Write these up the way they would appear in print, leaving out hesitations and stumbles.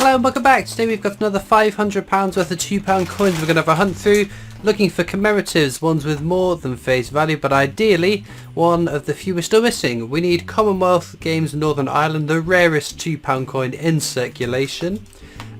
Hello and welcome back. Today we've got another £500 worth of £2 coins we're going to have a hunt through, looking for commemoratives, ones with more than face value, but ideally one of the few we're still missing. We need Commonwealth Games Northern Ireland, the rarest £2 coin in circulation.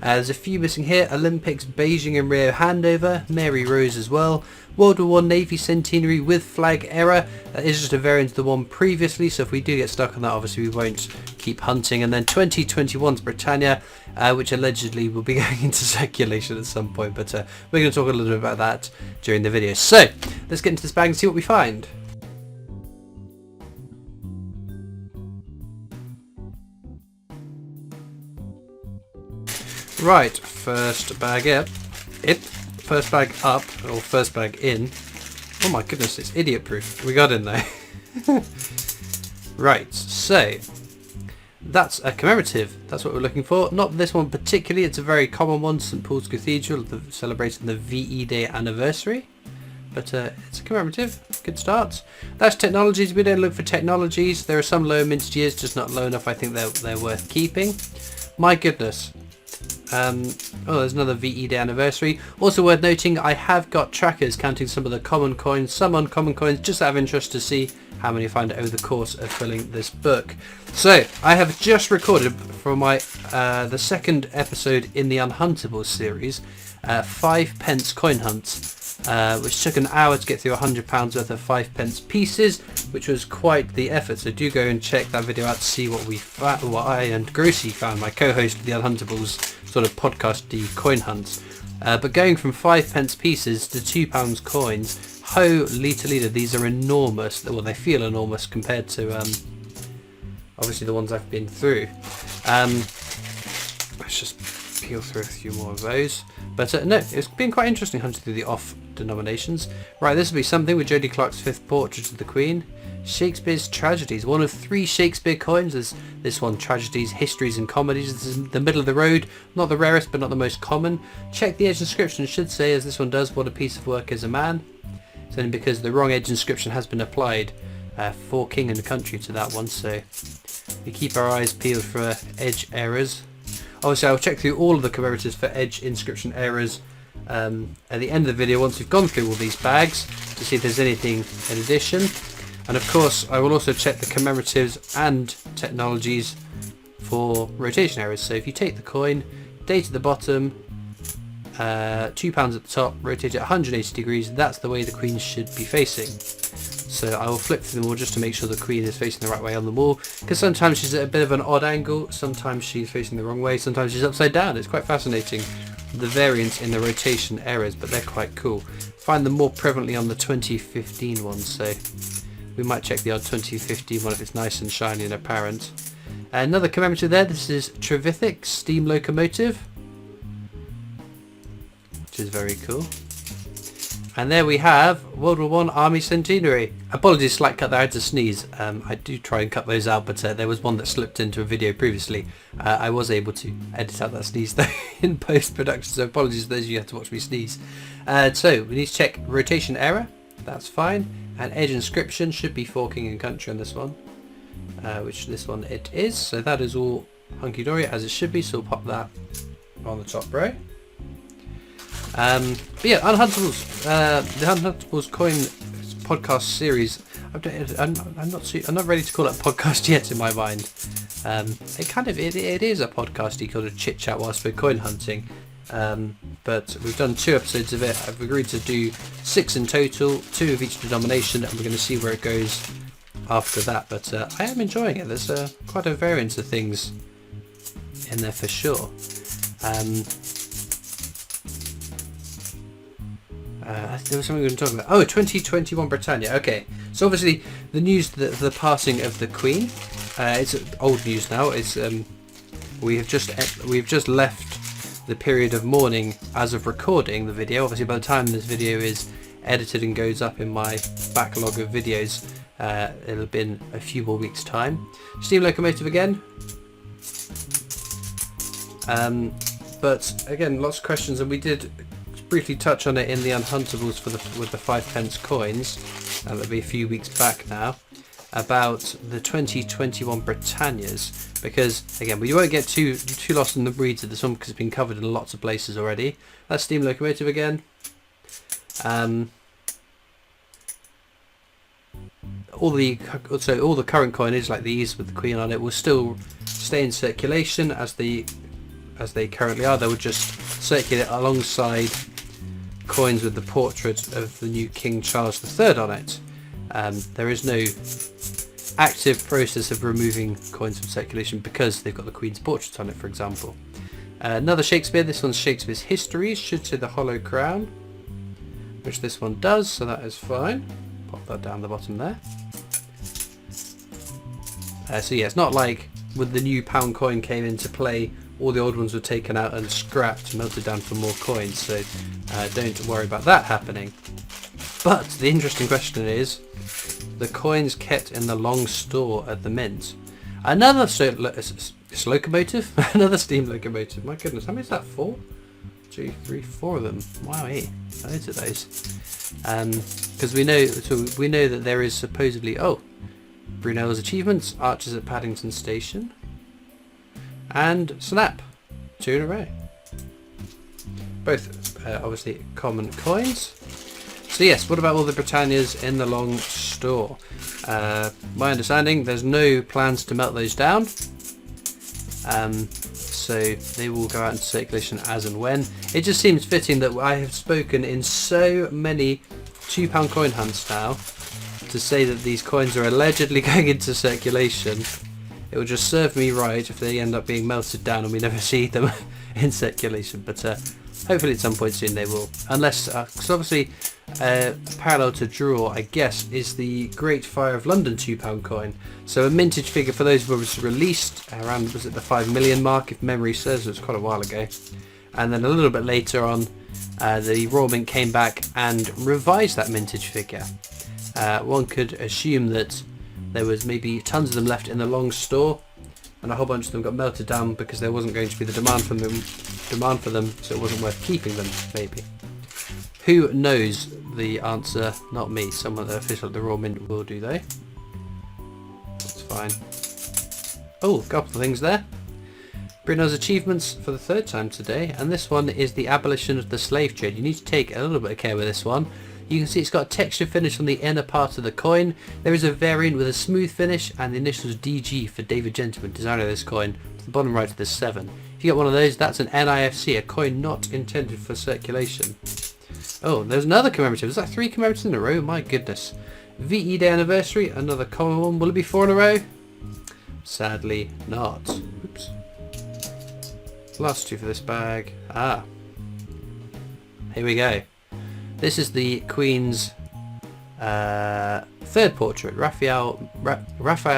There's a few missing here: Olympics, Beijing and Rio handover, Mary Rose as well, World War I Navy Centenary with flag error. That is just a variant of the one previously, so if we do get stuck on that, obviously we won't keep hunting. And then 2021's Britannia, which allegedly will be going into circulation at some point, but we're going to talk a little bit about that during the video. So let's get into this bag and see what we find. Right, first bag up, first bag up, or first bag in. Oh my goodness, it's idiot proof. We got in there. Right, so that's a commemorative. That's what we're looking for. Not this one particularly, it's a very common one, St Paul's Cathedral, celebrating the VE Day anniversary. But it's a commemorative. Good start. That's technologies. We don't look for technologies. There are some low mintage years, just not low enough. I think they're worth keeping. My goodness. Oh, there's another VE Day anniversary. Also worth noting, I have got trackers counting some of the common coins, some uncommon coins, just out of interest to see how many I find over the course of filling this book. So I have just recorded for my the second episode in the Unhuntables series, 5p coin hunts. Which took an hour to get through £100 worth of 5p pieces, which was quite the effort. So do go and check that video out to see what I and Grossy found, my co-host of the Unhuntables sort of podcast-y coin hunts. But going from 5p pieces to £2 coins, holy Toledo, these are enormous. Well, they feel enormous compared to obviously the ones I've been through. Let's just peel through a few more of those. But no, it's been quite interesting hunting through the off denominations. Right, this will be something with Jodie Clark's fifth portrait of the Queen. Shakespeare's Tragedies, one of 3 Shakespeare coins. There's this one, Tragedies, Histories and Comedies. This is the middle of the road, not the rarest but not the most common. Check the edge inscription, should say, as this one does, what a piece of work is a man. It's only because the wrong edge inscription has been applied for king and country to that one, so we keep our eyes peeled for edge errors. Obviously I'll check through all of the commemoratives for edge inscription errors at the end of the video once we've gone through all these bags to see if there's anything in addition. And of course I will also check the commemoratives and technologies for rotation errors. So if you take the coin, date at the bottom, £2 at the top, rotate it 180 degrees, that's the way the Queen should be facing. So I will flip through them all just to make sure the Queen is facing the right way on them all, because sometimes she's at a bit of an odd angle, sometimes she's facing the wrong way, sometimes she's upside down. It's quite fascinating, the variance in the rotation errors, but they're quite cool. Find them more prevalently on the 2015 ones, so we might check the odd 2015 one if it's nice and shiny and apparent. Another commemorative there, this is Trevithick steam locomotive, which is very cool. And there we have World War I Army Centenary. Apologies, slight cut there, I had to sneeze. I do try and cut those out, but there was one that slipped into a video previously. I was able to edit out that sneeze though in post-production, so apologies to those of you who have to watch me sneeze. So we need to check rotation error, that's fine. And edge inscription should be for king and country on this one, which this one it is. So that is all hunky-dory as it should be, so we'll pop that on the top row. But yeah, Unhuntables, the Unhuntables coin podcast series. I'm not ready to call it a podcast yet in my mind. It is a podcast. You call it a chit chat whilst we're coin hunting. But we've done 2 episodes of it. I've agreed to do 6 in total, 2 of each denomination, and we're going to see where it goes after that. But I am enjoying it. There's quite a variance of things in there for sure. There was something we were going to talk about. Oh, 2021 Britannia. Okay, so obviously the news, the passing of the Queen. It's old news now. It's we've just left the period of mourning as of recording the video. Obviously, by the time this video is edited and goes up in my backlog of videos, it'll have been a few more weeks' time. Steam locomotive again. But again, lots of questions, and we did briefly touch on it in the Unhuntables with the 5p coins. That'll be a few weeks back now. about the 2021 Britannias, because again we won't get too lost in the weeds of this one because it's been covered in lots of places already. That's steam locomotive again. All the current coinage, like these with the Queen on it, will still stay in circulation as they currently are. They will just circulate alongside coins with the portrait of the new King Charles III on it. There is no active process of removing coins from circulation because they've got the Queen's portrait on it, for example. Another Shakespeare, this one's Shakespeare's Histories, should say the Hollow Crown, which this one does, so that is fine. Pop that down the bottom there. So yeah, it's not like when the new pound coin came into play, all the old ones were taken out and scrapped, melted down for more coins, so don't worry about that happening. But the interesting question is, the coins kept in the long store at the mint. Another locomotive? Another steam locomotive. My goodness, how many is that? 4? 2, 3, 4 of them. Wow, loads of those. Because we know that there is supposedly Brunel's achievements, Archers at Paddington Station, and Snap, 2 in a row. Both obviously common coins. So yes, what about all the Britannias in the long store? My understanding, there's no plans to melt those down. So they will go out into circulation as and when. It just seems fitting that I have spoken in so many £2 coin hunts now to say that these coins are allegedly going into circulation. It will just serve me right if they end up being melted down and we never see them in circulation. But hopefully at some point soon they will. Unless, because obviously parallel to draw, I guess, is the Great Fire of London £2 coin. So a mintage figure for those was released around, was it the 5 million mark, if memory serves, it was quite a while ago. And then a little bit later on, the Royal Mint came back and revised that mintage figure. One could assume that there was maybe tons of them left in the long store, and a whole bunch of them got melted down because there wasn't going to be the demand for them, so it wasn't worth keeping them, maybe. Who knows the answer? Not me. Someone official at the Royal Mint will do, though. That's fine. Oh, a couple of things there. Brunel's achievements for the 3rd time today, and this one is the abolition of the slave trade. You need to take a little bit of care with this one. You can see it's got a texture finish on the inner part of the coin. There is a variant with a smooth finish, and the initials DG for David Gentleman, designer of this coin. To the bottom right of this 7. If you get one of those, that's an NIFC, a coin not intended for circulation. Oh, there's another commemorative. Is that 3 commemoratives in a row? My goodness. VE Day anniversary, another common one. Will it be 4 in a row? Sadly not. Oops. Last 2 for this bag. Here we go. This is the Queen's 3rd portrait, Raphael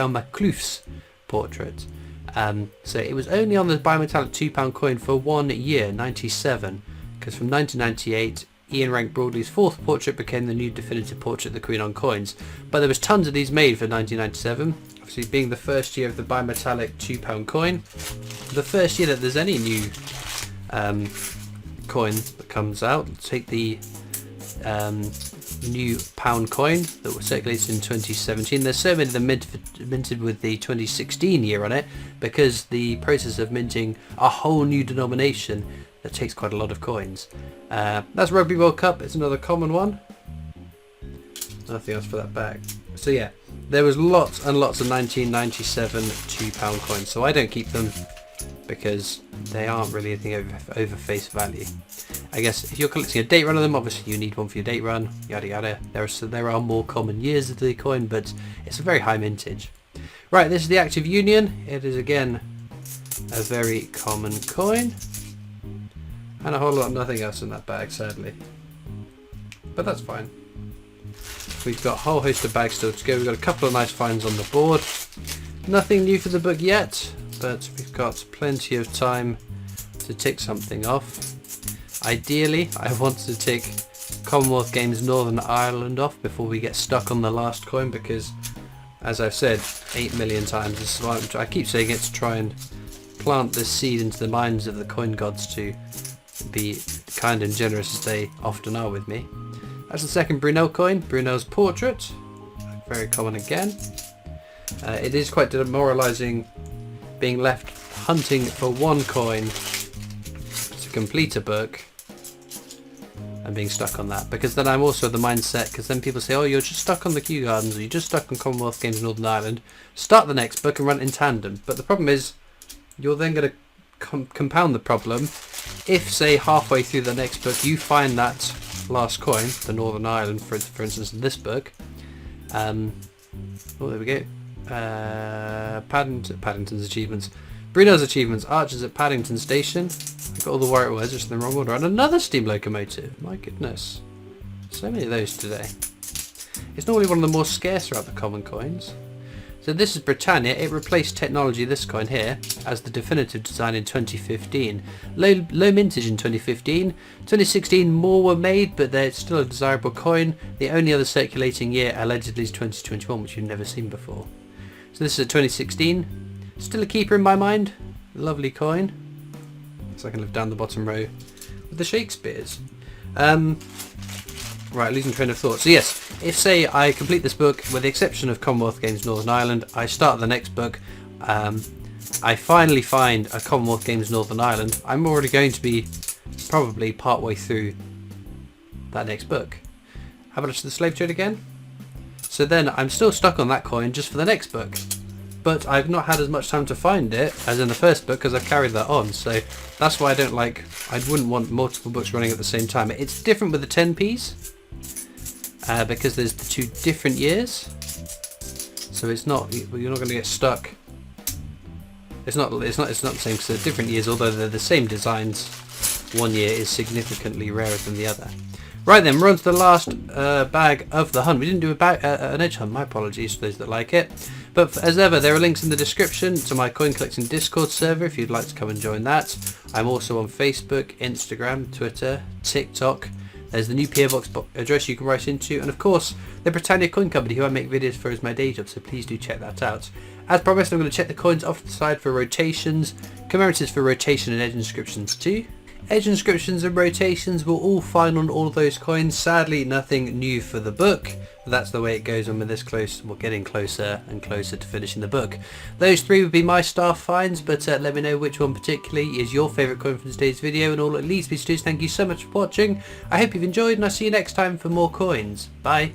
Maclouf's portrait. So it was only on the bimetallic £2 coin for 1 year, 97, because from 1998 Ian Rank Broadley's 4th portrait became the new definitive portrait of the Queen on coins. But there was tons of these made for 1997, obviously being the first year of the bimetallic £2 coin. The first year that there's any new coin that comes out. Let's take the new pound coin that was circulated in 2017. There's so many of them minted with the 2016 year on it, because the process of minting a whole new denomination that takes quite a lot of coins. That's Rugby World Cup. It's another common one. Nothing else for that bag. So yeah, there was lots and lots of 1997 £2 coins, so I don't keep them because they aren't really anything over face value. I guess if you're collecting a date run of them, obviously you need one for your date run, yada yada. There are more common years of the coin, but it's a very high mintage. Right, this is the Active Union. It is again a very common coin, and a whole lot of nothing else in that bag, sadly. But that's fine. We've got a whole host of bags still to go. We've got a couple of nice finds on the board. Nothing new for the book yet, but we've got plenty of time to tick something off. Ideally, I want to tick Commonwealth Games Northern Ireland off before we get stuck on the last coin, because, as I've said 8 million times, this is why I keep saying it, to try and plant this seed into the minds of the coin gods to be kind and generous as they often are with me. That's the second Brunel coin, Brunel's portrait, very common again. It is quite demoralising being left hunting for one coin to complete a book and being stuck on that, because then I'm also the mindset, because then people say, oh, you're just stuck on the Kew Gardens, or you're just stuck on Commonwealth Games Northern Ireland, start the next book and run it in tandem. But the problem is you're then going to compound the problem if, say, halfway through the next book you find that last coin, the Northern Ireland for instance in this book. Oh, there we go. Paddington's achievements. Brunel's achievements. Archers at Paddington Station. I got all the where it was, just in the wrong order. And another steam locomotive. My goodness. So many of those today. It's normally one of the more scarcer out of the common coins. So this is Britannia. It replaced technology, this coin here, as the definitive design in 2015. Low mintage in 2015. 2016 more were made, but they're still a desirable coin. The only other circulating year allegedly is 2021, which you've never seen before. So this is a 2016. Still a keeper in my mind. Lovely coin. So I can live down the bottom row with the Shakespeares. Right, losing train of thought. So yes, if say I complete this book, with the exception of Commonwealth Games Northern Ireland, I start the next book, I finally find a Commonwealth Games Northern Ireland, I'm already going to be probably part way through that next book. How about the slave trade again? So then I'm still stuck on that coin just for the next book. But I've not had as much time to find it as in the first book because I've carried that on. So that's why I wouldn't want multiple books running at the same time. It's different with the 10p's because there's the two different years. So you're not going to get stuck. It's not the same because they're different years, although they're the same designs. One year is significantly rarer than the other. Right then, we're on to the last bag of the hunt. We didn't do an edge hunt, my apologies to those that like it. But as ever, there are links in the description to my coin collecting Discord server if you'd like to come and join that. I'm also on Facebook, Instagram, Twitter, TikTok. There's the new PO Box address you can write into, and of course the Britannia Coin Company, who I make videos for as my day job, so please do check that out. As promised, I'm going to check the coins off to the side for rotations, commemoratives for rotation and edge inscriptions too. Edge inscriptions and rotations will all fine on all of those coins. Sadly, nothing new for the book. But that's the way it goes when we're this close. We're getting closer and closer to finishing the book. Those three would be my staff finds, but let me know which one particularly is your favourite coin from today's video. And all it leads me to do is thank you so much for watching. I hope you've enjoyed, and I'll see you next time for more coins. Bye.